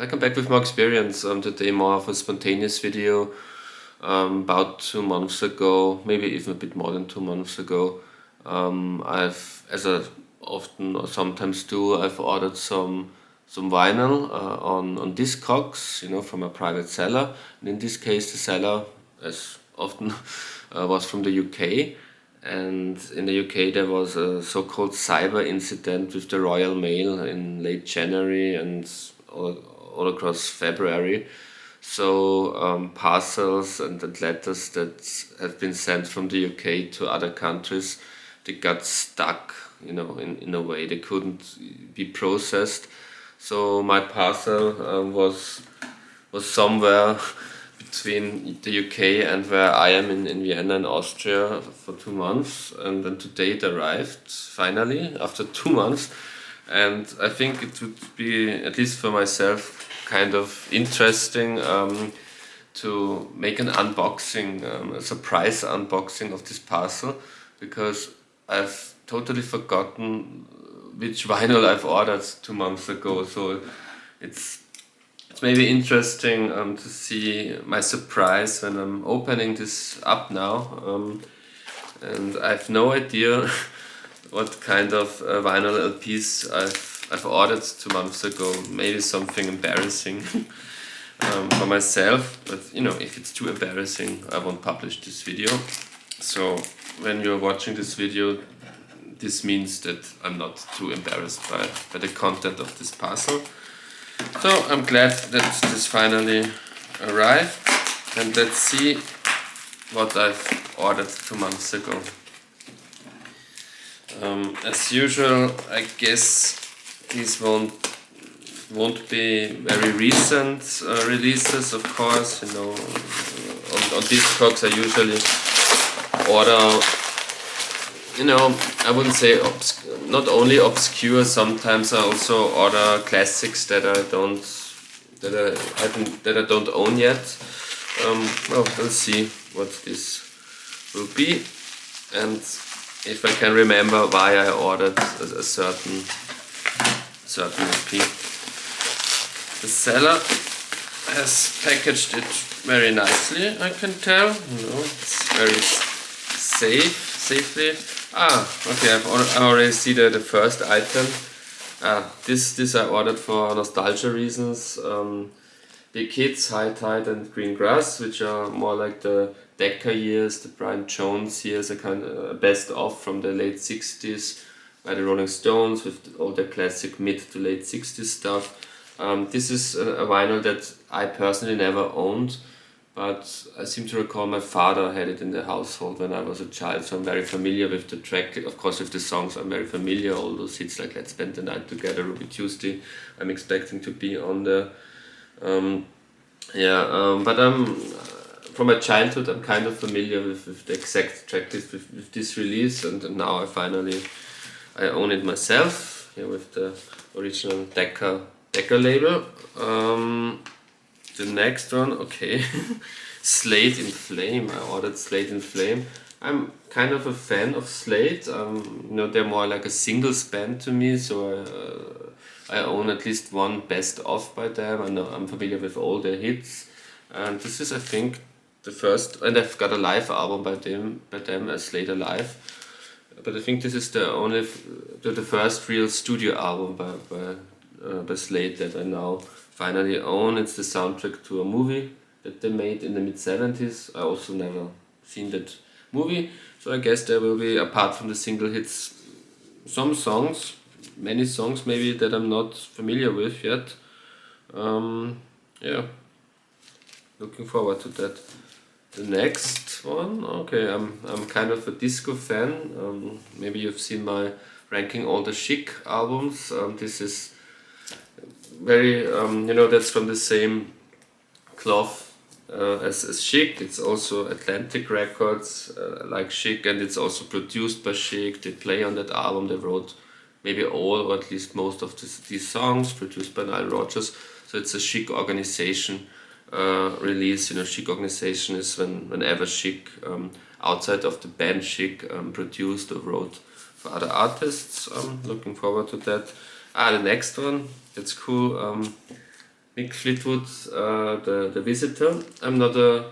Welcome back with more experience. Today more of a spontaneous video. About 2 months ago, maybe even a bit more than 2 months ago, as I often or sometimes do, I've ordered some vinyl on Discogs, from a private seller. And in this case, the seller, as often, was from the UK. And in the UK, there was a so-called cyber incident with the Royal Mail in late January and all across February. So parcels and letters that have been sent from the UK to other countries, they got stuck, in a way they couldn't be processed. So my parcel was somewhere between the UK and where I am in Vienna in Austria for 2 months, and then today it arrived finally after 2 months. And I think it would be, at least for myself, kind of interesting to make an unboxing, a surprise unboxing of this parcel, because I've totally forgotten which vinyl I've ordered 2 months ago. So it's maybe interesting to see my surprise when I'm opening this up now. And I have no idea what kind of vinyl LPs I've ordered 2 months ago. Maybe something embarrassing for myself, but if it's too embarrassing, I won't publish this video. So when you're watching this video, this means that I'm not too embarrassed by the content of this parcel. So I'm glad that this finally arrived, and let's see what I've ordered 2 months ago. As usual, I guess these won't be very recent releases, of course. On Discogs I usually order, I wouldn't say not only obscure. Sometimes I also order classics that I don't own yet. Well, we'll see what this will be, and if I can remember why I ordered a certain LP. The seller has packaged it very nicely, I can tell. It's very safely. Okay, I already see the first item. This I ordered for nostalgia reasons. Big Hits, High Tide and Green Grass, which are more like the Decca years, the Brian Jones years, a kind of best of from the late 60s by the Rolling Stones with all the classic mid to late 60s stuff. This is a vinyl that I personally never owned, but I seem to recall my father had it in the household when I was a child, so I'm very familiar with the track. Of course, with the songs I'm very familiar, all those hits like Let's Spend the Night Together, Ruby Tuesday, I'm expecting to be on there. But from my childhood I'm kind of familiar with the exact tracklist with this release, and now I own it myself, here with the original Decca label. The next one, okay, Slade in Flame. I ordered Slade in Flame. I'm kind of a fan of Slade. They're more like a singles band to me, so I own at least one best of by them. I know I'm familiar with all their hits, and this is, I think, the first. And I've got a live album by them as Slade Alive. But I think this is the first real studio album by Slade that I now finally own. It's the soundtrack to a movie that they made in the mid-70s. I also never seen that movie, so I guess there will be, apart from the single hits, some songs, many songs maybe that I'm not familiar with yet. Looking forward to that. The next one, okay, I'm kind of a disco fan. Maybe you've seen my ranking all the Chic albums. This is very, that's from the same cloth as Chic. It's also Atlantic Records, like Chic, and it's also produced by Chic. They play on that album. They wrote maybe all or at least most of these songs, produced by Nile Rodgers. So it's a Chic organization release. Chic organization is whenever Chic, outside of the band Chic, produced or wrote for other artists. Looking forward to that. The next one, that's cool. Mick Fleetwood, the Visitor. I'm not a,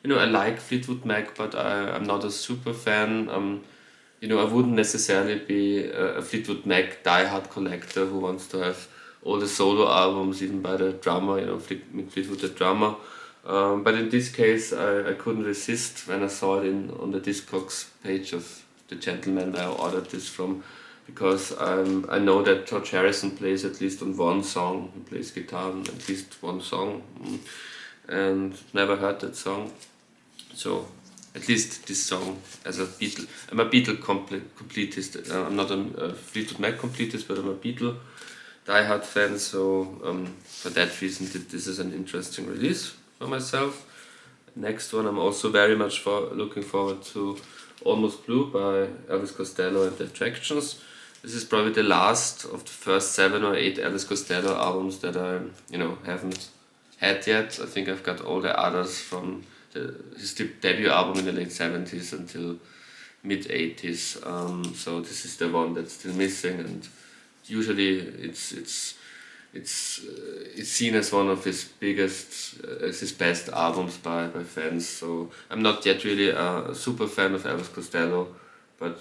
I like Fleetwood Mac, but I'm not a super fan. I wouldn't necessarily be a Fleetwood Mac diehard collector who wants to have all the solo albums, even by the drummer, Mick Fleetwood, the drummer. But in this case, I couldn't resist when I saw it on the Discogs page of the gentleman where I ordered this from, because I know that George Harrison plays at least on one song. He plays guitar on at least one song, and never heard that song. So at least this song as a Beatle. I'm a Beatle completist. I'm not a Fleetwood Mac completist, but I'm a Beatle diehard fan. So for that reason, this is an interesting release for myself. Next one, I'm also very much looking forward to Almost Blue by Elvis Costello and the Attractions. This is probably the last of the first 7 or 8 Elvis Costello albums that I haven't had yet. I think I've got all the others from his debut album in the late 70s until mid 80s. So this is the one that's still missing, and usually it's seen as one of his biggest, as his best albums by fans. So I'm not yet really a super fan of Elvis Costello, but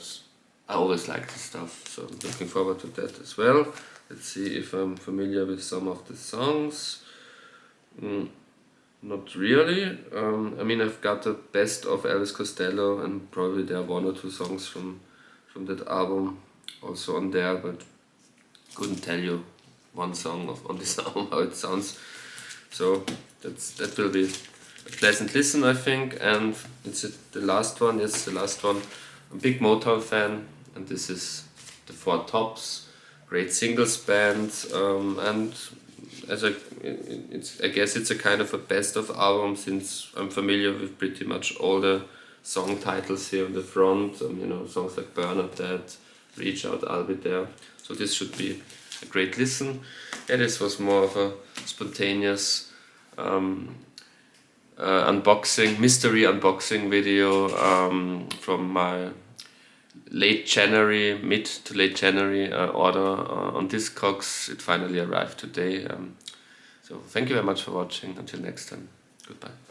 I always liked his stuff. So I'm looking forward to that as well. Let's see if I'm familiar with some of the songs. Not really. I've got the best of Elvis Costello, and probably there are 1 or 2 songs from that album also on there, but couldn't tell you one song on this album how it sounds. So that will be a pleasant listen, I think. And it's the last one. Yes, the last one. I'm a big Motown fan, and this is the Four Tops, great singles band, and I guess it's a kind of a best of album, since I'm familiar with pretty much all the song titles here on the front. Songs like Burn Up Dead, Reach Out, I'll Be There. So this should be a great listen. Yeah, this was more of a spontaneous mystery unboxing video from my mid to late January order on Discogs. It finally arrived today. So thank you very much for watching. Until next time, goodbye.